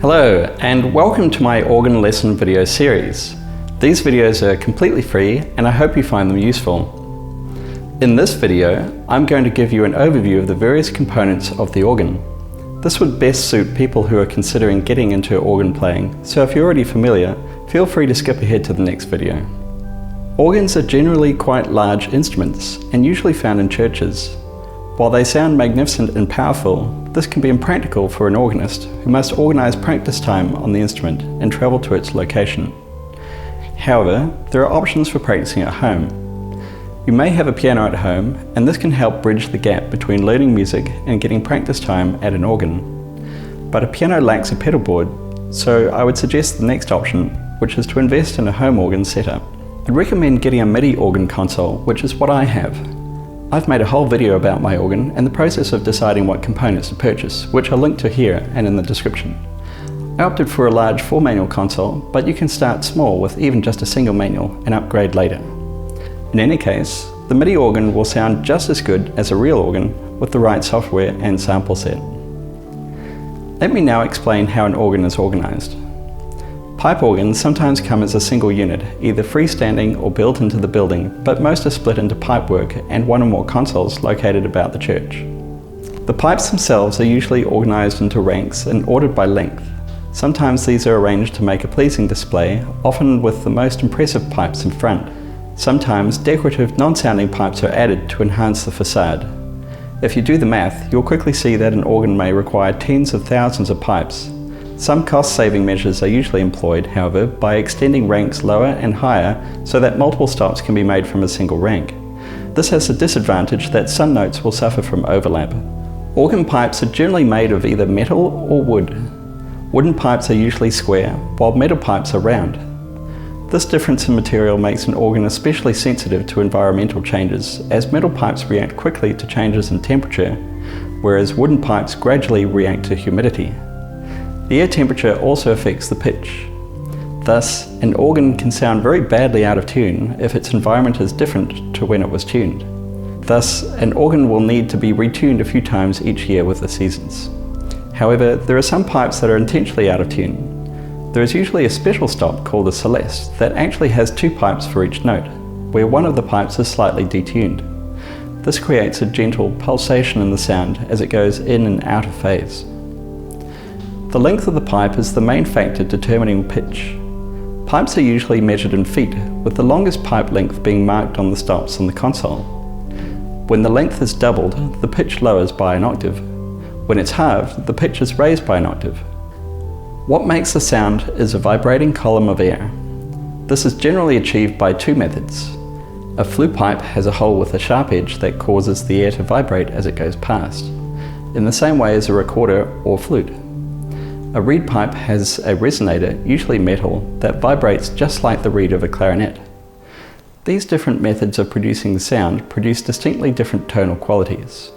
Hello, and welcome to my organ lesson video series. These videos are completely free, and I hope you find them useful. In this video, I'm going to give you an overview of the various components of the organ. This would best suit people who are considering getting into organ playing, so if you're already familiar, feel free to skip ahead to the next video. Organs are generally quite large instruments, and usually found in churches. While they sound magnificent and powerful, this can be impractical for an organist who must organise practice time on the instrument and travel to its location. However, there are options for practicing at home. You may have a piano at home, and this can help bridge the gap between learning music and getting practice time at an organ. But a piano lacks a pedalboard, so I would suggest the next option, which is to invest in a home organ setup. I'd recommend getting a MIDI organ console, which is what I have. I've made a whole video about my organ and the process of deciding what components to purchase, which I'll link to here and in the description. I opted for a large 4-manual console, but you can start small with even just a single manual and upgrade later. In any case, the MIDI organ will sound just as good as a real organ with the right software and sample set. Let me now explain how an organ is organised. Pipe organs sometimes come as a single unit, either freestanding or built into the building, but most are split into pipework and one or more consoles located about the church. The pipes themselves are usually organised into ranks and ordered by length. Sometimes these are arranged to make a pleasing display, often with the most impressive pipes in front. Sometimes decorative non-sounding pipes are added to enhance the facade. If you do the math, you'll quickly see that an organ may require tens of thousands of pipes. Some cost-saving measures are usually employed, however, by extending ranks lower and higher so that multiple stops can be made from a single rank. This has the disadvantage that some notes will suffer from overlap. Organ pipes are generally made of either metal or wood. Wooden pipes are usually square, while metal pipes are round. This difference in material makes an organ especially sensitive to environmental changes, as metal pipes react quickly to changes in temperature, whereas wooden pipes gradually react to humidity. The air temperature also affects the pitch. Thus, an organ can sound very badly out of tune if its environment is different to when it was tuned. Thus, an organ will need to be retuned a few times each year with the seasons. However, there are some pipes that are intentionally out of tune. There is usually a special stop called a celeste that actually has 2 pipes for each note, where one of the pipes is slightly detuned. This creates a gentle pulsation in the sound as it goes in and out of phase. The length of the pipe is the main factor determining pitch. Pipes are usually measured in feet, with the longest pipe length being marked on the stops on the console. When the length is doubled, the pitch lowers by an octave. When it's halved, the pitch is raised by an octave. What makes the sound is a vibrating column of air. This is generally achieved by 2 methods. A flue pipe has a hole with a sharp edge that causes the air to vibrate as it goes past, in the same way as a recorder or flute. A reed pipe has a resonator, usually metal, that vibrates just like the reed of a clarinet. These different methods of producing the sound produce distinctly different tonal qualities.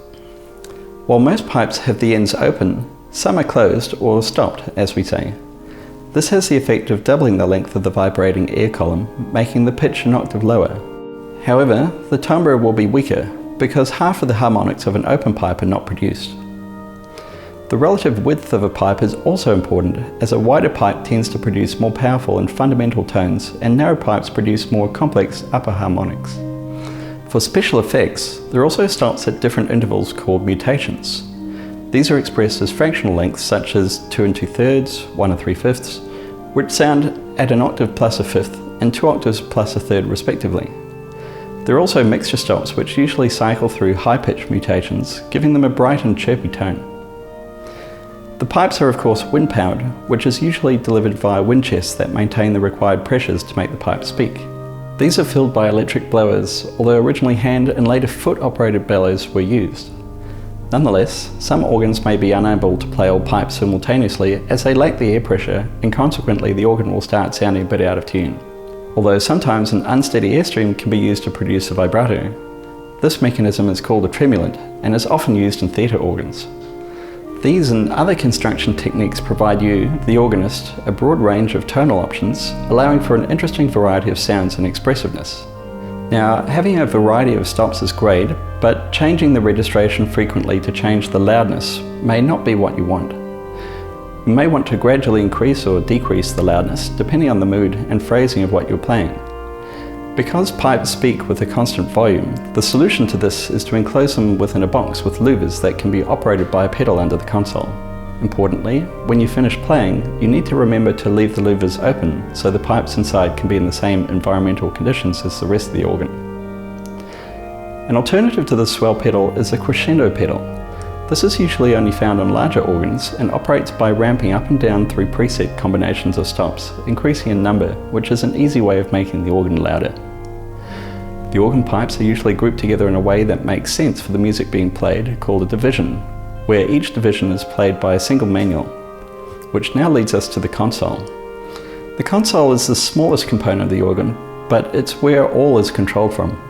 While most pipes have the ends open, some are closed or stopped, as we say. This has the effect of doubling the length of the vibrating air column, making the pitch an octave lower. However, the timbre will be weaker because half of the harmonics of an open pipe are not produced. The relative width of a pipe is also important, as a wider pipe tends to produce more powerful and fundamental tones, and narrow pipes produce more complex upper harmonics. For special effects, there are also stops at different intervals called mutations. These are expressed as fractional lengths such as 2 2/3, 1 3/5, which sound at an octave plus a fifth and 2 octaves plus a third respectively. There are also mixture stops which usually cycle through high-pitch mutations, giving them a bright and chirpy tone. The pipes are of course wind-powered, which is usually delivered via wind chests that maintain the required pressures to make the pipe speak. These are filled by electric blowers, although originally hand and later foot-operated bellows were used. Nonetheless, some organs may be unable to play all pipes simultaneously as they lack the air pressure, and consequently the organ will start sounding a bit out of tune. Although sometimes an unsteady airstream can be used to produce a vibrato. This mechanism is called a tremulant and is often used in theatre organs. These and other construction techniques provide you, the organist, a broad range of tonal options, allowing for an interesting variety of sounds and expressiveness. Now, having a variety of stops is great, but changing the registration frequently to change the loudness may not be what you want. You may want to gradually increase or decrease the loudness depending on the mood and phrasing of what you're playing. Because pipes speak with a constant volume, the solution to this is to enclose them within a box with louvers that can be operated by a pedal under the console. Importantly, when you finish playing, you need to remember to leave the louvers open so the pipes inside can be in the same environmental conditions as the rest of the organ. An alternative to the swell pedal is a crescendo pedal. This is usually only found on larger organs and operates by ramping up and down through preset combinations of stops, increasing in number, which is an easy way of making the organ louder. The organ pipes are usually grouped together in a way that makes sense for the music being played, called a division, where each division is played by a single manual, which now leads us to the console. The console is the smallest component of the organ, but it's where all is controlled from.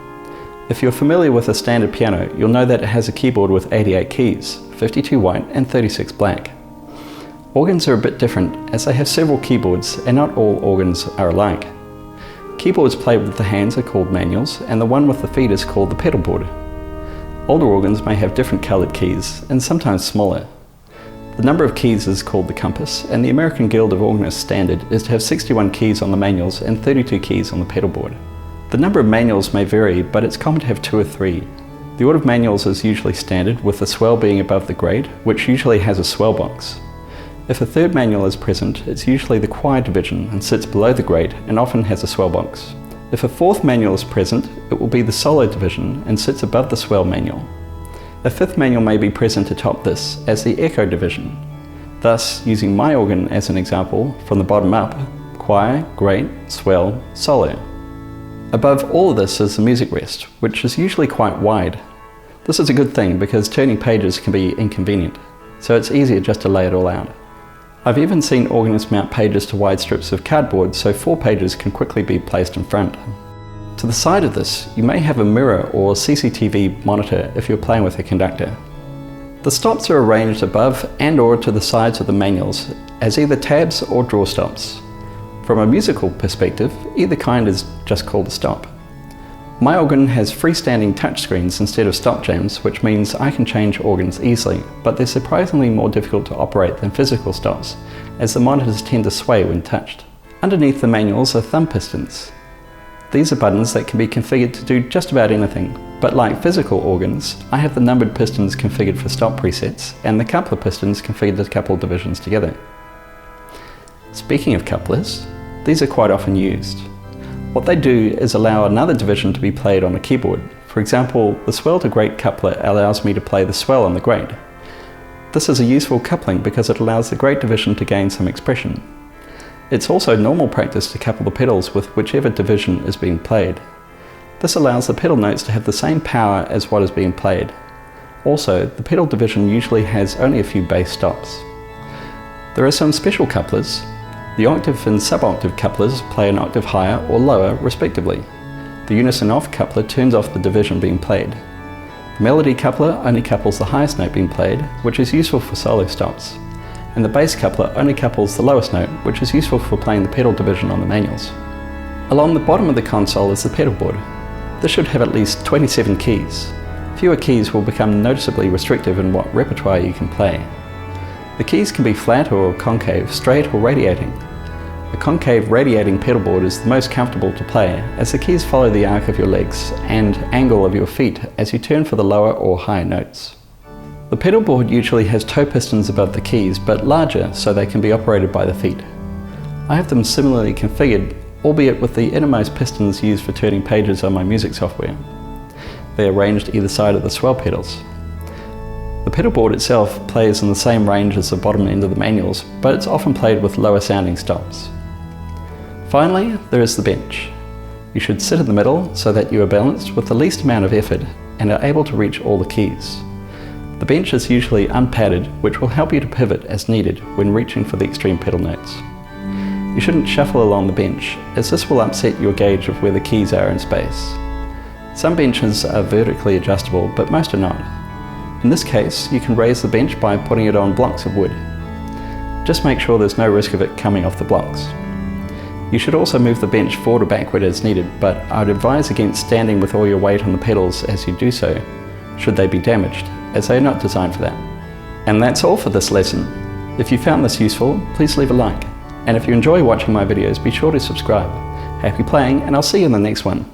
If you're familiar with a standard piano, you'll know that it has a keyboard with 88 keys, 52 white and 36 black. Organs are a bit different, as they have several keyboards and not all organs are alike. Keyboards played with the hands are called manuals, and the one with the feet is called the pedalboard. Older organs may have different coloured keys, and sometimes smaller. The number of keys is called the compass, and the American Guild of Organists standard is to have 61 keys on the manuals and 32 keys on the pedalboard. The number of manuals may vary, but it's common to have 2 or 3. The order of manuals is usually standard, with the swell being above the grade, which usually has a swell box. If a third manual is present, it's usually the quiet division and sits below the grade and often has a swell box. If a fourth manual is present, it will be the solo division and sits above the swell manual. A fifth manual may be present atop this as the echo division. Thus, using my organ as an example, from the bottom up, choir, great, swell, solo. Above all of this is the music rest, which is usually quite wide. This is a good thing because turning pages can be inconvenient, so it's easier just to lay it all out. I've even seen organists mount pages to wide strips of cardboard so 4 pages can quickly be placed in front. To the side of this, you may have a mirror or CCTV monitor if you're playing with a conductor. The stops are arranged above and or to the sides of the manuals as either tabs or draw stops. From a musical perspective, either kind is just called a stop. My organ has freestanding touchscreens instead of stop jams, which means I can change organs easily, but they're surprisingly more difficult to operate than physical stops, as the monitors tend to sway when touched. Underneath the manuals are thumb pistons. These are buttons that can be configured to do just about anything, but like physical organs, I have the numbered pistons configured for stop presets, and the coupler pistons configured to couple divisions together. Speaking of couplers, these are quite often used. What they do is allow another division to be played on a keyboard. For example, the swell to great coupler allows me to play the swell on the great. This is a useful coupling because it allows the great division to gain some expression. It's also normal practice to couple the pedals with whichever division is being played. This allows the pedal notes to have the same power as what is being played. Also, the pedal division usually has only a few bass stops. There are some special couplers. The octave and sub-octave couplers play an octave higher or lower respectively. The unison off coupler turns off the division being played. The melody coupler only couples the highest note being played, which is useful for solo stops. And the bass coupler only couples the lowest note, which is useful for playing the pedal division on the manuals. Along the bottom of the console is the pedalboard. This should have at least 27 keys. Fewer keys will become noticeably restrictive in what repertoire you can play. The keys can be flat or concave, straight or radiating. A concave radiating pedalboard is the most comfortable to play, as the keys follow the arc of your legs and angle of your feet as you turn for the lower or higher notes. The pedalboard usually has toe pistons above the keys, but larger so they can be operated by the feet. I have them similarly configured, albeit with the innermost pistons used for turning pages on my music software. They are ranged either side of the swell pedals. The pedalboard itself plays in the same range as the bottom end of the manuals, but it's often played with lower sounding stops. Finally, there is the bench. You should sit in the middle so that you are balanced with the least amount of effort and are able to reach all the keys. The bench is usually unpadded, which will help you to pivot as needed when reaching for the extreme pedal notes. You shouldn't shuffle along the bench, as this will upset your gauge of where the keys are in space. Some benches are vertically adjustable, but most are not. In this case, you can raise the bench by putting it on blocks of wood. Just make sure there's no risk of it coming off the blocks. You should also move the bench forward or backward as needed, but I'd advise against standing with all your weight on the pedals as you do so, should they be damaged, as they are not designed for that. And that's all for this lesson. If you found this useful, please leave a like. And if you enjoy watching my videos, be sure to subscribe. Happy playing, and I'll see you in the next one.